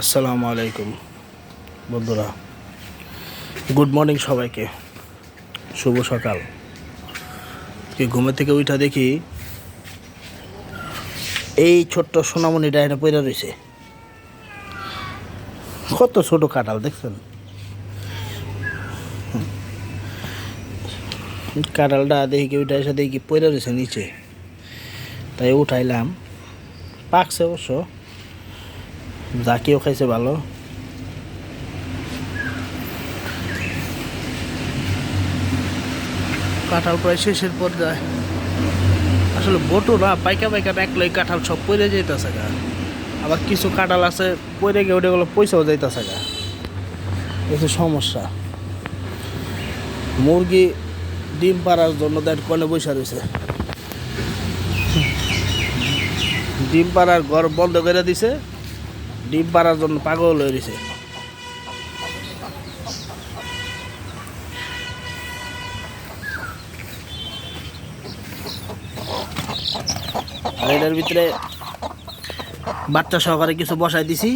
আসসালামু আলাইকুম বন্ধুরা, গুড মর্নিং সবাইকে, শুভ সকাল। ঘুমের থেকে উঠা দেখি এই ছোট্ট সোনামণিটা এটা পড়ে রয়েছে। কত ছোট কাঁঠাল দেখছেন? কাঁঠালটা দেখি ওইটা এসে দেখি পড়ে রয়েছে নিচে, তাই উঠাইলাম। পাকছে অবশ্য, জাকিও খাইছে ভালো। কাঁঠাল প্রায় শেষের পর্যায়ে। আসলে বটো না, পাইকা পাইকা একলাই কাঁঠাল সব পড়ে যাইতেছে গা। আবার কিছু কাঁঠাল আছে পড়ে গিয়ে ওটাগুলো পয়সাও যাইতেছে গা, কিছু সমস্যা। মুরগি ডিম পাড়ার জন্য দেখ কনে বসে রয়েছে। ডিম পাড়ার ঘর বন্ধ করে দিছে, ডিম পাড়ার জন্য পাগল হয়ে রয়েছে। আর এটার ভিতরে বাচ্চা সহকারে কিছু বসাই দিছি।